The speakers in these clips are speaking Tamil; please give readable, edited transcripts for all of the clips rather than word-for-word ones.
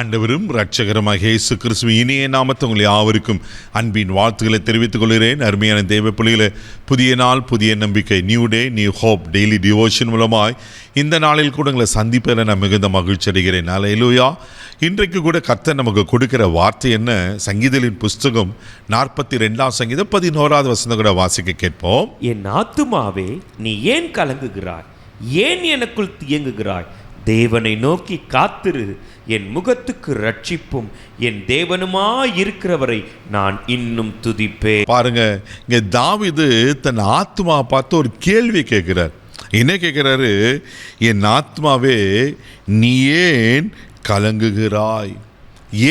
ஆண்டவரும் இரட்சகருமாகிய இயேசு கிறிஸ்துவின் இனிய நாமத்தை உங்கள் யாவருக்கும் அன்பின் வாழ்த்துக்களை தெரிவித்துக் கொள்கிறேன். அருமையான தேவ பிள்ளைகளே, புதிய நாள் புதிய நம்பிக்கை, new day new hope daily devotion மூலமாய் இந்த நாளில் கூட உங்களை சந்திப்பதில் நான் மிகுந்த மகிழ்ச்சி அடைகிறேன். அல்லேலூயா. இன்றைக்கு கூட கர்த்தர் நமக்கு கொடுக்கிற வார்த்தை என்ன? சங்கீதங்களின் புஸ்தகம் 42 சங்கீதம் 11 வசனம் கூட வாசிக்க கேட்போம். என் ஆத்துமாவே நீ ஏன் கலங்குகிறாய்? ஏன் எனக்குள் தியங்குகிறாய்? தேவனை நோக்கி காத்திரு, என் முகத்துக்கு ரட்சிப்பும் என் தேவனுமாயிருக்கிறவரை நான் இன்னும் துதிப்பேன். பாருங்க, இங்க தாவீது தன் ஆத்மா பார்த்து ஒரு கேள்வி கேட்கிறார். என்ன கேட்கிறாரு? என் ஆத்மாவே நீ ஏன் கலங்குகிறாய்?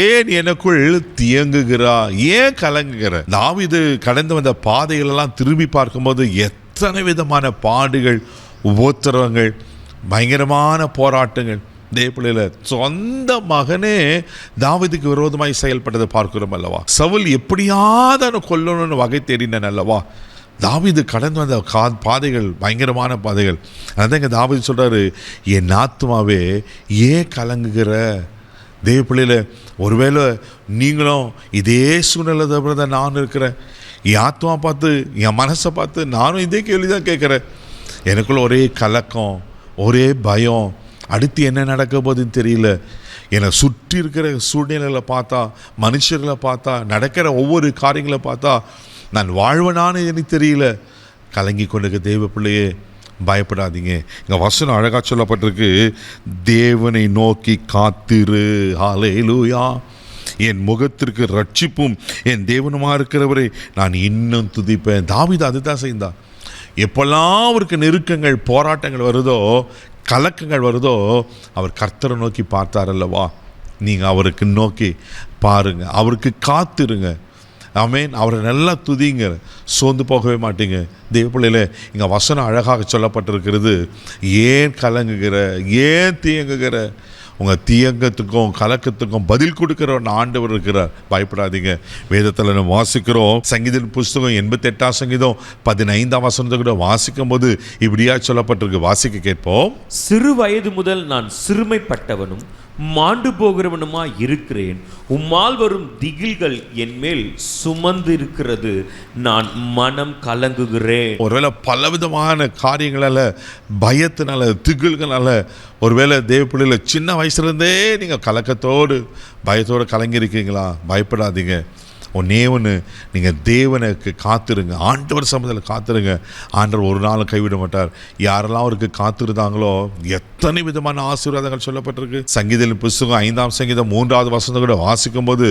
ஏன் எனக்குள் தியங்குகிறாய்? ஏன் கலங்குகிற? தாவீது கடந்து வந்த பாதைகளெல்லாம் திரும்பி பார்க்கும்போது எத்தனை விதமான பாடுகள், உபத்திரவங்கள், பயங்கரமான போராட்டங்கள். தேவப்பிள்ளையில் சொந்த மகனே தாவீதுக்கு விரோதமாய் செயல்பட்டதை பார்க்கிறோம் அல்லவா? சவுல் எப்படியாவது கொல்லணும்னு வகை தேடினேன் அல்லவா? தாவீது கடந்து வந்த பாதைகள் பயங்கரமான பாதைகள். அதான் இங்கே தாவீது சொல்கிறாரு, என் ஆத்துமாவே ஏன் கலங்குகிற? தேவப்பிள்ளையில் ஒருவேளை நீங்களும் இதே சூழ்நிலை தான் நான் இருக்கிறேன். என் ஆத்மா பார்த்து, என் மனசை பார்த்து நானும் இதே கேள்வி தான் கேட்குறேன். எனக்குள்ள ஒரே கலக்கம், ஒரே பயம். அடுத்து என்ன நடக்க போகுதுன்னு தெரியல. என்னை சுற்றி இருக்கிற சூழ்நிலைகளை பார்த்தா, மனுஷர்களை பார்த்தா, நடக்கிற ஒவ்வொரு காரியங்களை பார்த்தா நான் வாழ்வனான்னு எனக்கு தெரியல. கலங்கி கொண்டிருக்க தேவ பிள்ளையே, பயப்படாதீங்க. இங்கே வசனம் அழகாக சொல்லப்பட்டிருக்கு, தேவனை நோக்கி காத்திரு. ஹல்லேலூயா. என் முகத்திற்கு ரட்சிப்பும் என் தேவனுமா இருக்கிறவரை நான் இன்னும் துதிப்பேன். தாவீது அதுதான் செய்தான். எப்பெல்லாம் அவருக்கு நெருக்கங்கள், போராட்டங்கள் வருதோ, கலக்கங்கள் வருதோ, அவர் கர்த்தரை நோக்கி பார்த்தார் அல்லவா? நீங்கள் அவருக்கு நோக்கி பாருங்க, அவருக்கு காத்திருங்க. ஆமென். அவரை நல்லா துதிங்க, சோர்ந்து போகவே மாட்டீங்க. தேவப்பிள்ளையில இங்கே வசனம் அழகாக சொல்லப்பட்டிருக்கிறது, ஏன் கலங்குகிற, ஏன் தியங்குகிற? உங்கள் தியங்கத்துக்கும் கலக்கத்துக்கும் பதில் கொடுக்கிற ஒரு ஆண்டவர் இருக்கிறார். பயப்படாதீங்க. வேதத்தில் நம்ம வாசிக்கிறோம், சங்கீதம் புஸ்தகம் 88 சங்கீதம் 15 வசனத்தை கூட வாசிக்கும் போது இப்படியா சொல்லப்பட்டிருக்கு. வாசிக்க கேட்போம். சிறு வயது முதல் நான் சிறுமைப்பட்டவனும் மாண்டு போகிறவனுமா இருக்கிறேன். உம்மால் வரும் திகில்கள் என் மேல் சுமந்து இருக்கிறது, நான் மனம் கலங்குகிறேன். ஒருவேளை பலவிதமான காரியங்களால், பயத்தினால, திகில்களால், ஒருவேளை தேவ பிள்ளைகளை சின்ன வயசுலேருந்தே நீங்கள் கலக்கத்தோடு பயத்தோடு கலங்கியிருக்கீங்களா? பயப்படாதீங்க. ஒன்றே ஒன்று, நீங்கள் தேவனுக்கு காத்திருங்க, ஆண்டவர் சமூகத்தில் காத்திருங்க. ஆண்டவர் ஒரு நாளும் கைவிட மாட்டார். யாரெல்லாம் அவருக்கு காத்திருந்தாங்களோ எத்தனை விதமான ஆசீர்வாதங்கள் சொல்லப்பட்டிருக்கு. சங்கீதம் புஸ்தகம் 5 சங்கீதம் 3 வசனம் கூட வாசிக்கும் போது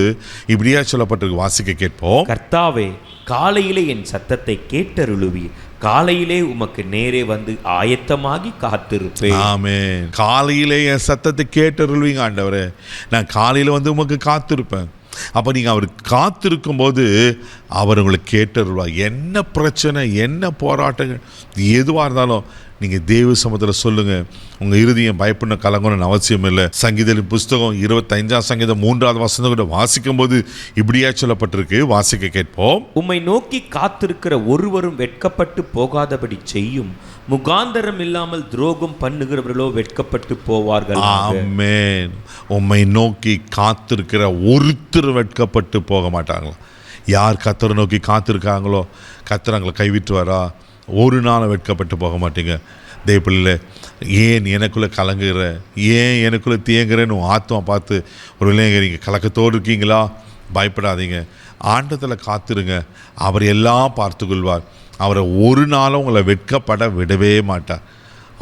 இப்படியா சொல்லப்பட்டிருக்கு. வாசிக்க கேட்போம். கர்த்தாவே, காலையிலே என் சத்தத்தை கேட்டருளுவீர், காலையிலே உமக்கு நேரே வந்து ஆயத்தமாகி காத்திருப்பேன். ஆமென். காலையிலே என் சத்தத்தை கேட்டருள்வீங்க ஆண்டவரே. நான் காலையில் வந்து உமக்கு காத்திருப்பேன். அப்போ நீங்கள் அவர் காத்திருக்கும் போது அவர் உங்களுக்கு கேட்டருள்வார். என்ன பிரச்சனை, என்ன போராட்டங்கள் எதுவாக இருந்தாலும் நீங்கள் தேவ சமூகத்தில் சொல்லுங்கள். உங்கள் இருதயம் பயப்பட கலங்கணும்னு அவசியம் இல்லை. சங்கீதத்தின் புஸ்தகம் 25 சங்கீதம் 3 வசனம் கூட வாசிக்கும் போது இப்படியா சொல்லப்பட்டிருக்கு. வாசிக்க கேட்போம். உம்மை நோக்கி காத்திருக்கிற ஒருவரும் வெட்கப்பட்டு போகாதபடி செய்யும், முகாந்தரம் இல்லாமல் துரோகம் பண்ணுகிறவர்களோ வெட்கப்பட்டு போவார்கள். ஆமென். உம்மை நோக்கி காத்திருக்கிற ஒருத்தர் வெட்கப்பட்டு போக மாட்டாங்களா? யார் கர்த்தரை நோக்கி காத்திருக்காங்களோ கர்த்தர் அவங்களை கைவிட்டுவாரா? ஒரு நாள் வெட்கப்பட்டு போக மாட்டீங்க. தேவப்பிள்ளையில ஏன் எனக்குள்ளே கலங்குகிற, ஏன் எனக்குள்ளே தியங்குறேன்னு ஆத்மா பார்த்து ஒரு விளையாங்க. நீங்கள் கலக்கத்தோடு இருக்கீங்களா? பயப்படாதீங்க. ஆண்டத்தில் காத்திருங்க. அவர் எல்லாம் பார்த்து கொள்வார். அவரை ஒரு நாளும் உங்களை வெட்கப்பட விடவே மாட்டார்.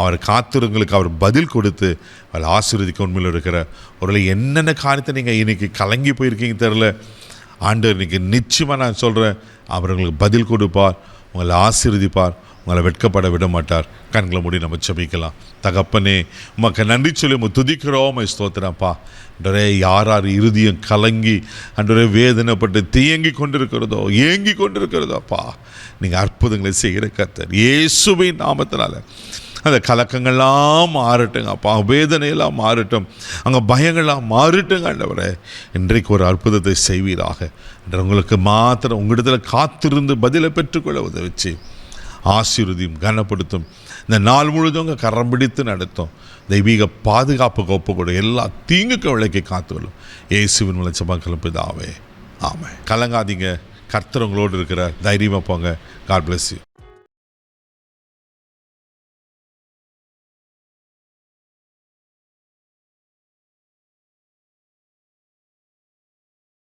அவர் காத்திருங்களுக்கு அவர் பதில் கொடுத்து அவர் ஆசீர்வதிக்க உண்மையில் இருக்கிற ஒரு என்னென்ன காரியத்தை நீங்கள் இன்றைக்கி கலங்கி போயிருக்கீங்க தெரில. ஆண்டவர் இன்றைக்கி நிச்சயமாக நான் சொல்கிறேன், அவர் உங்களுக்கு பதில் கொடுப்பார், உங்களை ஆசீர்வதிப்பார், உங்களை வெட்கப்பட விட மாட்டார். கண்களை மூடி நம்ம ஜெபிக்கலாம். தகப்பனே, உமக்கு நன்றி சொல்லி துதிக்கிறோம், ஸ்தோத்திரப்பா. அன்றரே, யார் யார் இருதயம் கலங்கி அன்றரே வேதனைப்பட்டு தேங்கி கொண்டிருக்கிறதோ, ஏங்கி கொண்டிருக்கிறதோப்பா, நீங்கள் அற்புதங்களை செய்கிற கர்த்தர். இயேசுவின் நாமத்தினால அந்த கலக்கங்கள்லாம் மாறட்டுங்க அப்பா, வேதனையெல்லாம் மாறட்டும், அங்கே பயங்கள்லாம் மாறட்டுங்க ஆண்டவரே. இன்றைக்கு ஒரு அற்புதத்தை செய்வீராக. என்று உங்களுக்கு மாத்திரம் உங்களிடத்தில் காத்திருந்து பதிலை பெற்றுக்கொள்ள உதவிச்சு ஆசீர்வதியும் கனப்படுத்தும். இந்த நாள் முழுதும் உங்கள் கரம் பிடித்து நடத்தும். தெய்வீக பாதுகாப்புக்கு ஒப்புக்கூட எல்லா தீங்குக்கு விளக்கி காத்துக்கொள்ளும். இயேசுவின் மூலம் ஜெபம் பிதாவே, ஆமென். கலங்காதீங்க, கர்த்தர் உங்களோடு இருக்கிறார். தைரியமாக போங்க. God bless you.